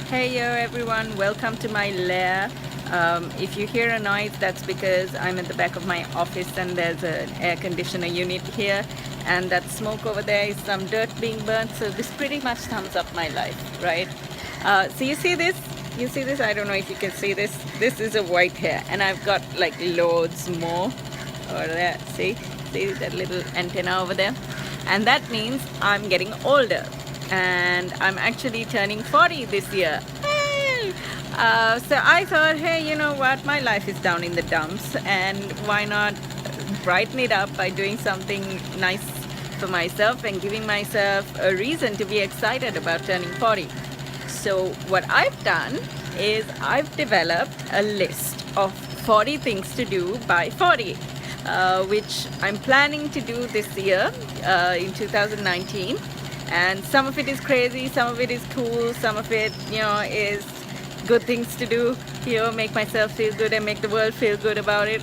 Hey yo everyone, welcome to my lair. If you hear a noise, that's because I'm at the back of my office and there's an air conditioner unit here, and that smoke over there is some dirt being burnt, so this pretty much sums up my life, right? So you see this? You see this? I don't know if you can see this. This is a white hair, and I've got like loads more over there. See that little antenna over there? And that means I'm getting older, and I'm actually turning 40 this year. Hey! So I thought, hey, you know what? My life is down in the dumps, and why not brighten it up by doing something nice for myself and giving myself a reason to be excited about turning 40. So what I've done is I've developed a list of 40 things to do by 40. Which I'm planning to do this year in 2019, and some of it is crazy, some of it is cool, some of it, is good things to do, make myself feel good and make the world feel good about it.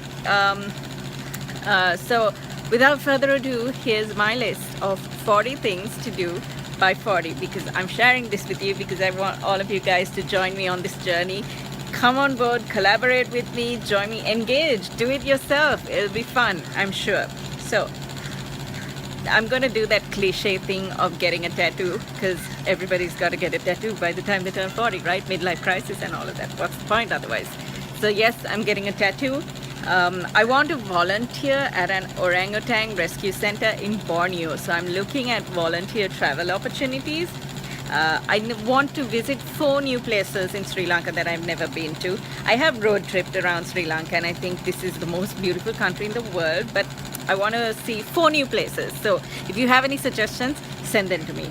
So without further ado, here's my list of 40 things to do by 40, because I'm sharing this with you because I want all of you guys to join me on this journey. Come on board, collaborate with me, join me, engage, do it yourself. It'll be fun, I'm sure. So I'm gonna do that cliche thing of getting a tattoo, because everybody's got to get a tattoo by the time they turn 40, right? Midlife crisis and all of that. What's the point otherwise? So yes, I'm getting a tattoo. I want to volunteer at an orangutan rescue center in Borneo. So I'm looking at volunteer travel opportunities. I want to visit 4 new places in Sri Lanka that I've never been to. I have road tripped around Sri Lanka, and I think this is the most beautiful country in the world, but I want to see 4 new places. So if you have any suggestions, send them to me.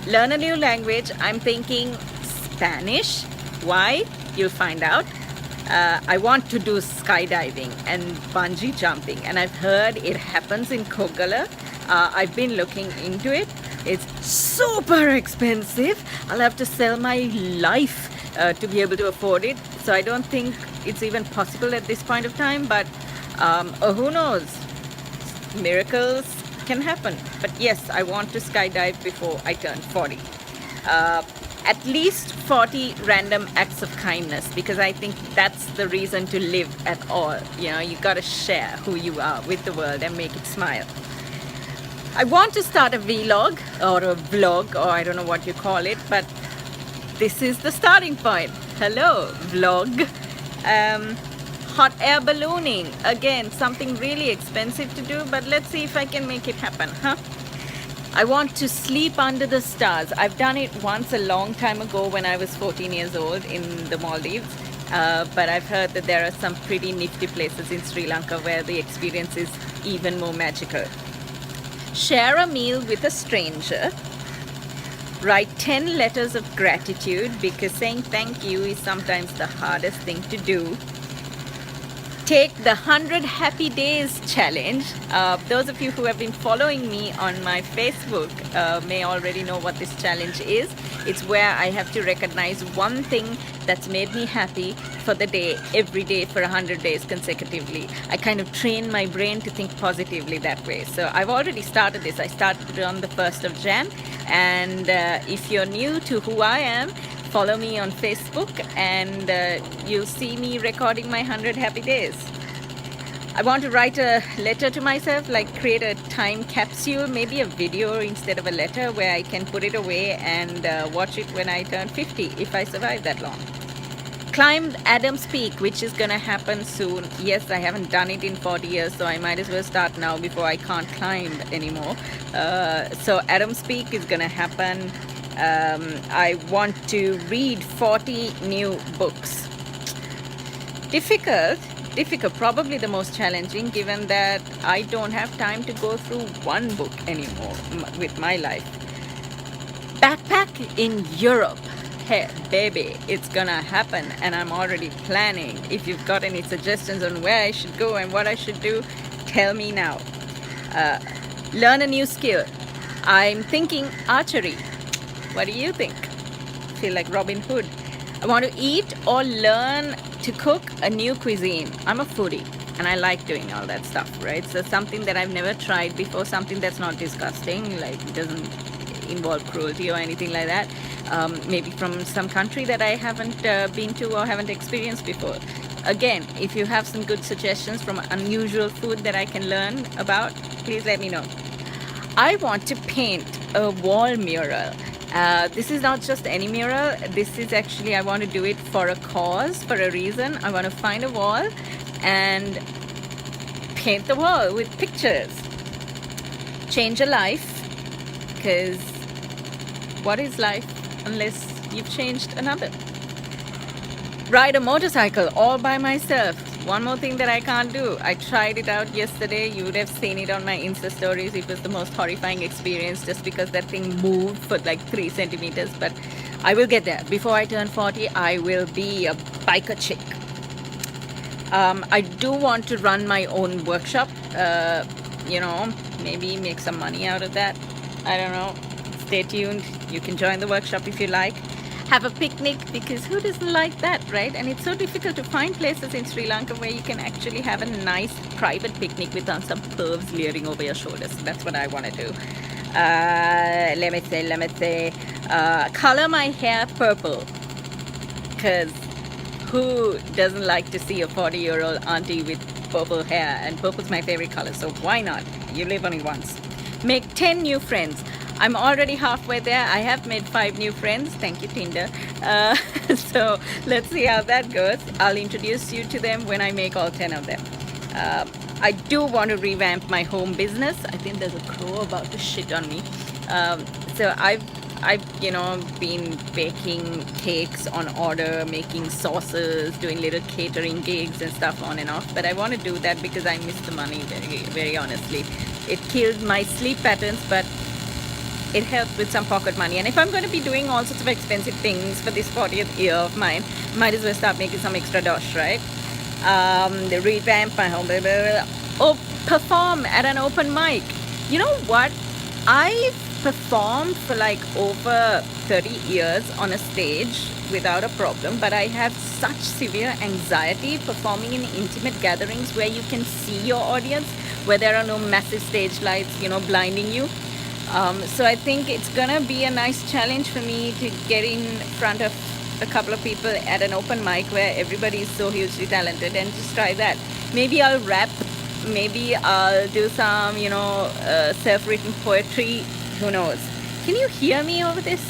Learn a new language. I'm thinking Spanish. Why? You'll find out. I want to do skydiving and bungee jumping, and I've heard it happens in Kogala. I've been looking into it. It's super expensive. I'll have to sell my life to be able to afford it. So I don't think it's even possible at this point of time, but who knows? Miracles can happen. But yes, I want to skydive before I turn 40. At least 40 random acts of kindness, because I think that's the reason to live at all. You gotta share who you are with the world and make it smile. I want to start a vlog or a vlog, or I don't know what you call it, but this is the starting point. Hello, vlog. Hot air ballooning. Again, something really expensive to do, but let's see if I can make it happen, huh? I want to sleep under the stars. I've done it once a long time ago when I was 14 years old in the Maldives. But I've heard that there are some pretty nifty places in Sri Lanka where the experience is even more magical. Share a meal with a stranger. Write 10 letters of gratitude, because saying thank you is sometimes the hardest thing to do. Take the 100 Happy Days challenge. Those of you who have been following me on my Facebook may already know what this challenge is. It's where I have to recognize one thing that's made me happy for the day, every day for 100 days consecutively. I kind of train my brain to think positively that way. So I've already started this. I started it on the 1st of Jan. And if you're new to who I am, follow me on Facebook, and you'll see me recording my 100 happy days. I want to write a letter to myself, like create a time capsule, maybe a video instead of a letter, where I can put it away and watch it when I turn 50, if I survive that long. Climb Adams Peak, which is gonna happen soon. Yes, I haven't done it in 40 years, so I might as well start now before I can't climb anymore. So Adams Peak is gonna happen. I want to read 40 new books. Difficult, probably the most challenging, given that I don't have time to go through one book anymore with my life. Backpack in Europe. Hey, baby, it's gonna happen, and I'm already planning. If you've got any suggestions on where I should go and what I should do, tell me now. Learn a new skill. I'm thinking archery. What do you think? Feel like Robin Hood. I want to eat or learn to cook a new cuisine. I'm a foodie, and I like doing all that stuff, right? So something that I've never tried before, something that's not disgusting, like it doesn't involve cruelty or anything like that. maybe from some country that I haven't been to or haven't experienced before. Again, if you have some good suggestions from unusual food that I can learn about, please let me know. I want to paint a wall mural. This is not just any mural. This is actually, I want to do it for a cause, for a reason. I want to find a wall and paint the wall with pictures. Change a life, because what is life unless you've changed another? Ride a motorcycle all by myself. One more thing that I can't do. I tried it out yesterday. You would have seen it on my Insta stories. It was the most horrifying experience just because that thing moved for like 3 centimeters. But I will get there. Before I turn 40, I will be a biker chick. I do want to run my own workshop. Maybe make some money out of that. I don't know. Stay tuned. You can join the workshop if you like. Have a picnic, because who doesn't like that, right? And it's so difficult to find places in Sri Lanka where you can actually have a nice private picnic without some pervs leering over your shoulders. That's what I want to do. Let me say, color my hair purple, because who doesn't like to see a 40-year-old auntie with purple hair? And purple's my favorite color, so why not? You live only once. Make 10 new friends. I'm already halfway there. I have made 5 new friends. Thank you, Tinder. So let's see how that goes. I'll introduce you to them when I make all 10 of them. I do want to revamp my home business. I think there's a crow about to shit on me. So I've been baking cakes on order, making sauces, doing little catering gigs and stuff on and off. But I want to do that because I miss the money, very, very honestly. It killed my sleep patterns, but it helped with some pocket money. And if I'm going to be doing all sorts of expensive things for this 40th year of mine, might as well start making some extra dosh, right? The revamp my home, perform at an open mic. You know what? I've performed for like over 30 years on a stage without a problem, but I have such severe anxiety performing in intimate gatherings where you can see your audience, where there are no massive stage lights, blinding you. So I think it's gonna be a nice challenge for me to get in front of a couple of people at an open mic where everybody is so hugely talented, and just try that. Maybe I'll rap, maybe I'll do some, self-written poetry, who knows. Can you hear me over this?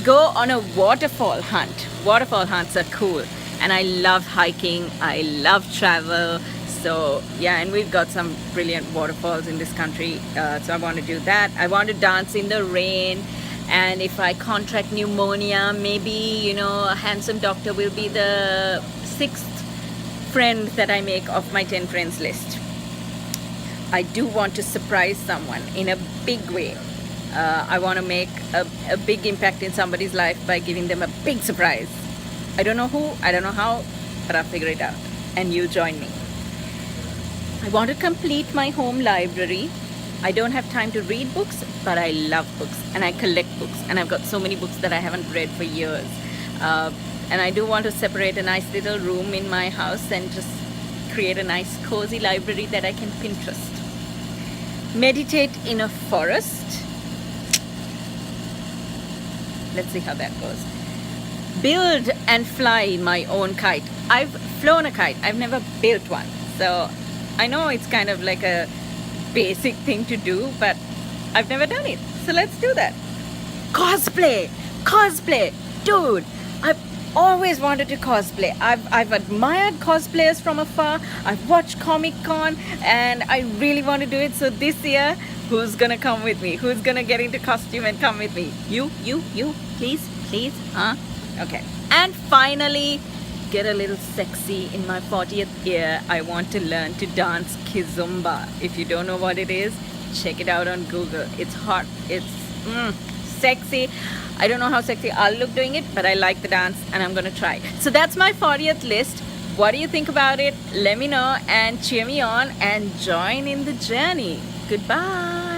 Go on a waterfall hunt. Waterfall hunts are cool, and I love hiking, I love travel. So yeah, and we've got some brilliant waterfalls in this country, so I want to do that. I want to dance in the rain, and if I contract pneumonia, maybe a handsome doctor will be the 6th friend that I make off my 10 friends list. I do want to surprise someone in a big way. I want to make a big impact in somebody's life by giving them a big surprise. I don't know who, I don't know how, but I'll figure it out, and you join me. I want to complete my home library. I don't have time to read books, but I love books and I collect books, and I've got so many books that I haven't read for years. And I do want to separate a nice little room in my house and just create a nice cozy library that I can Pinterest. Meditate in a forest. Let's see how that goes. Build and fly my own kite. I've flown a kite. I've never built one. So I know it's kind of like a basic thing to do, but I've never done it. So let's do that. Cosplay. Dude, I've always wanted to cosplay. I've admired cosplayers from afar. I've watched Comic-Con, and I really want to do it. So this year, who's gonna come with me? Who's gonna get into costume and come with me? You, please, huh? Okay. And finally, get a little sexy in my 40th year. I want to learn to dance kizomba. If you don't know what it is, check it out on Google. It's hot, it's sexy. I don't know how sexy I'll look doing it, but I like the dance and I'm gonna try. So that's my 40th list. What do you think about it? Let me know and cheer me on and join in the journey. Goodbye.